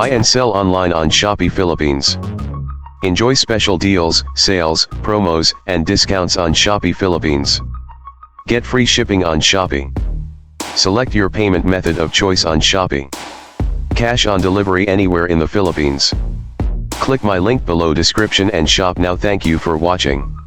Buy and sell online on Shopee Philippines. Enjoy special deals, sales, promos, and discounts on Shopee Philippines. Get free shipping on Shopee. Select your payment method of choice on Shopee. Cash on delivery anywhere in the Philippines. Click my link below description and shop now. Thank you for watching.